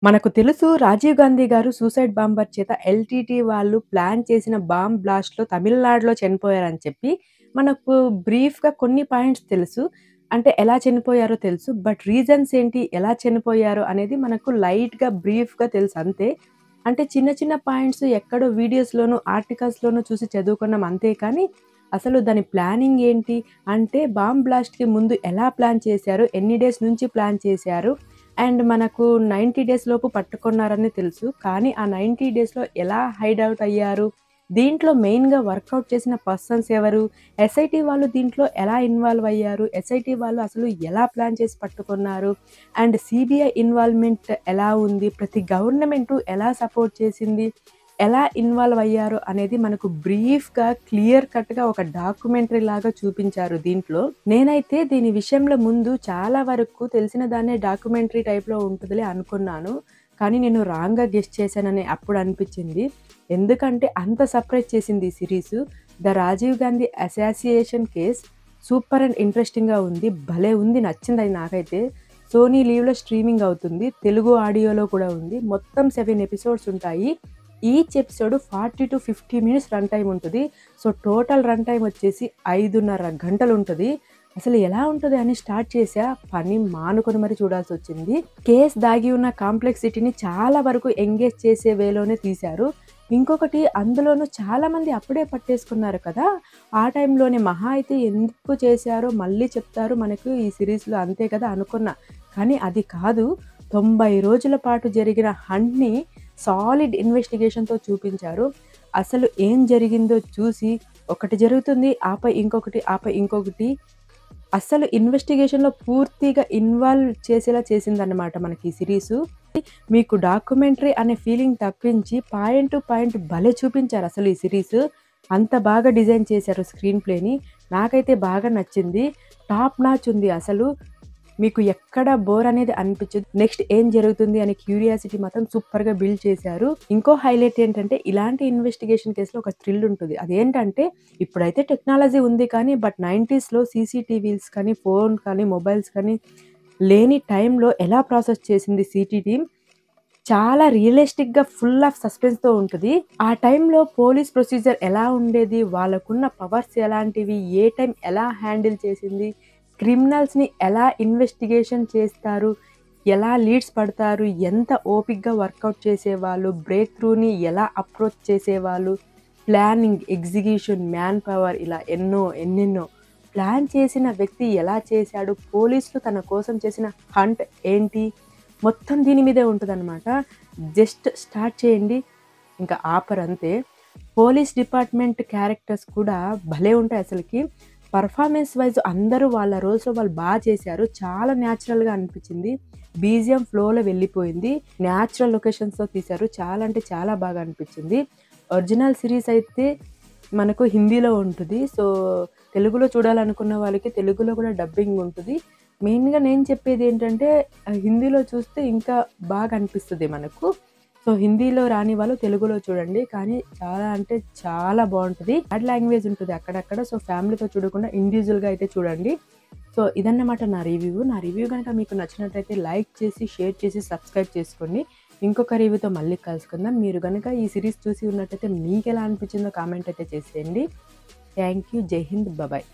మనకు తెలుసు రాజీవ్ గాంధీ గారు సూసైడ్ బాంబర్ చేత ఎల్‌టీటీ వాళ్ళు ప్లాన్ చేసిన బాంబ్ బ్లాస్ట్‌లో తమిళనాడులో చనిపోయారని చెప్పి, మనకు బ్రీఫ్‌గా కొన్ని పాయింట్స్ తెలుసు. అంటే ఎలా చనిపోయారో తెలుసు. బట్ రీజన్స్ ఏంటి? ఎలా చనిపోయారు? అనేది మనకు లైట్‌గా, బ్రీఫ్‌గా తెలుసు అంతే. అంటే చిన్న చిన్న పాయింట్స్ ఎక్కడో వీడియోస్‌లోనూ, ఆర్టికల్స్‌లోనూ చూసి చదువుకున్నాం అంతే కానీ, అసలు దాని ప్లానింగ్ ఏంటి? అంటే బాంబ్ బ్లాస్ట్‌కి ముందు ఎలా ప్లాన్ చేశారు? ఎన్ని డేస్ నుంచి ప్లాన్ చేశారు? అండ్ మనకు 90 డేస్ లోపు పట్టుకున్నారని తెలుసు. కానీ ఆ 90 డేస్‌లో ఎలా హైడ్ ఔట్ అయ్యారు? దీంట్లో మెయిన్‌గా వర్కౌట్ చేసిన పర్సన్స్ ఎవరు? ఎస్ఐటీ వాళ్ళు దీంట్లో ఎలా ఇన్వాల్వ్ అయ్యారు? ఎస్ఐటీ వాళ్ళు అసలు ఎలా ప్లాన్ చేసి పట్టుకున్నారు? అండ్ సీబీఐ ఇన్వాల్వ్‌మెంట్ ఎలా ఉంది? ప్రతి గవర్నమెంటు ఎలా సపోర్ట్ చేసింది? ఎలా ఇన్వాల్వ్ అయ్యారు అనేది మనకు బ్రీఫ్‌గా, క్లియర్ కట్‌గా ఒక డాక్యుమెంటరీ లాగా చూపించారు దీంట్లో. నేనైతే దీని విషయంలో ముందు చాలా వరకు తెలిసిన దాన్నే డాక్యుమెంటరీ టైప్‌లో ఉంటదిలే అనుకున్నాను. కానీ నేను రాంగ్‌గా గెస్ చేశానని అప్పుడు అనిపిచ్చింది. ఎందుకంటే అంత సర్ప్రైజ్ చేసింది ఈ series. 'The Rajiv Gandhi assassination case' super and ఇంట్రెస్టింగ్‌గా ఉంది. భలే ఉంది. నచ్చిందది నాకైతే. సోనీ లీవ్‌లో స్ట్రీమింగ్ అవుతుంది. తెలుగు ఆడియోలో కూడా ఉంది. మొత్తం 7 ఎపిసోడ్స్ ఉంటాయి. Each episode 40-50 minutes run time ఉంటది. సో, టోటల్ రన్ టైమ్ వచ్చేసి 5:30 గంటలుంటది. అసలు ఎలా ఉంటది అని స్టార్ట్ చేశా. పని మానుకొని మరి చూడాల్సొచ్చింది. కేస్ దాగి ఉన్న కాంప్లెక్సిటీని చాలా వరకు ఎంగేజ్ చేసే వేలోనే తీశారు. ఇంకొకటి అందులోనూ చాలామంది అప్పుడే పట్టేసుకున్నారు కదా! ఆ టైంలోనే మహా అయితే ఎందుకు చేశారో మళ్ళీ చెప్తారు మనకు ఈ సీరీస్‌లో అంతే కదా అనుకున్నా. కానీ అది కాదు. 90 రోజుల పాటు జరిగిన హంట్‌ని సాలిడ్ ఇన్వెస్టిగేషన్‌తో చూపించారు. అసలు ఏం జరిగిందో చూసి ఒకటి జరుగుతుంది. ఆపై ఇంకొకటి, ఆపై ఇంకొకటి. అస్సలు ఇన్వెస్టిగేషన్‌లో పూర్తిగా ఇన్వాల్వ్ చేసేలా చేసిందన్నమాట మనకి ఈ సీరీసు. మీకు డాక్యుమెంటరీ అనే ఫీలింగ్ తప్పించి పాయింట్ టు పాయింట్ భలే చూపించారసలు ఈ సీరీసు. అంత బాగా డిజైన్ చేశారు స్క్రీన్ ప్లేని. నాకైతే బాగా నచ్చింది. టాప్ నాచ్ ఉంది అసలు. మీకు ఎక్కడ బోర్ అనేది అనిపించదు. నెక్స్ట్ ఏం జరుగుతుంది అనే క్యూరియాసిటీ మాత్రం సూపర్‌గా బిల్డ్ చేశారు. ఇంకో హైలైట్ ఏంటంటే ఇలాంటి ఇన్వెస్టిగేషన్ కేస్‌లో ఒక థ్రిల్ ఉంటది. అదేంటంటే ఇప్పుడైతే టెక్నాలజీ ఉంది కానీ బట్ 90స్‌లో సీసీటీవీస్ కానీ, ఫోన్ కానీ, మొబైల్స్ కానీ లేని టైంలో ఎలా ప్రాసెస్ చేసింది సీటీ టీమ్ చాలా రియలిస్టిక్‌గా ఫుల్ ఆఫ్ సస్పెన్స్‌తో ఉంటది. ఆ టైంలో పోలీస్ ప్రొసీజర్ ఎలా ఉండేది? వాళ్ళకున్న పవర్స్ ఎలాంటివి? ఏ టైం ఎలా హ్యాండిల్ చేసింది? క్రిమినల్స్‌ని ఎలా ఇన్వెస్టిగేషన్ చేస్తారు? ఎలా లీడ్స్ పడతారు? ఎంత ఓపికగా వర్కౌట్ చేసేవాళ్ళు? బ్రేక్ త్రూని ఎలా అప్రోచ్ చేసేవాళ్ళు? ప్లానింగ్, ఎగ్జిక్యూషన్, మ్యాన్ పవర్ ఇలా ఎన్నెన్నో. ప్లాన్ చేసిన వ్యక్తి ఎలా చేశాడు? పోలీసులు తన కోసం చేసిన హంట్ ఏంటి? మొత్తం దీని మీదే ఉంటదనమాట. జస్ట్ స్టార్ట్ చేయండి. ఇంకా ఆపరంతే. పోలీస్ డిపార్ట్‌మెంట్ క్యారెక్టర్స్ కూడా భలే ఉంటాయి అసలకి. పర్ఫార్మెన్స్ వైస్ అందరూ వాళ్ళ రోల్స్‌లో వాళ్ళు చేశారు. చాలా న్యాచురల్‌గా అనిపించింది. బీజీఎం ఫ్లోలో వెళ్ళిపోయింది. న్యాచురల్ లొకేషన్స్‌తో తీశారు. చాలా అంటే చాలా బాగా అనిపించింది. ఒరిజినల్ సీరీస్ అయితే మనకు హిందీలో ఉంటది. సో, తెలుగులో చూడాలనుకున్న వాళ్ళకి తెలుగులో కూడా డబ్బింగ్ ఉంటది. మెయిన్‌గా నేను చెప్పేదేంటంటే హిందీలో చూస్తే ఇంకా బాగా అనిపిస్తది మనకు. సో, హిందీలో రాని వాళ్ళు తెలుగులో చూడండి. కానీ చాలా అంటే చాలా బావుంటది. బ్యాడ్ లాంగ్వేజ్ ఉంటది అక్కడక్కడ. సో, ఫ్యామిలీతో చూడకుండా ఇండివిడ్యువల్‌గా అయితే చూడండి. సో, ఇదన్నమాట నా రివ్యూ. నా రివ్యూ గనుక మీకు నచ్చినట్టయితే లైక్ చేసి, షేర్ చేసి, సబ్స్క్రైబ్ చేసుకోండి. ఇంకొక రివ్యూతో మళ్ళీ కలుసుకుందాం. మీరు గనుక ఈ సీరీస్ చూసి ఉన్నట్టయితే మీకెలా అనిపించిందో కామెంట్ అయితే చేసేయండి. Thank you. జై హింద్. బాయ్.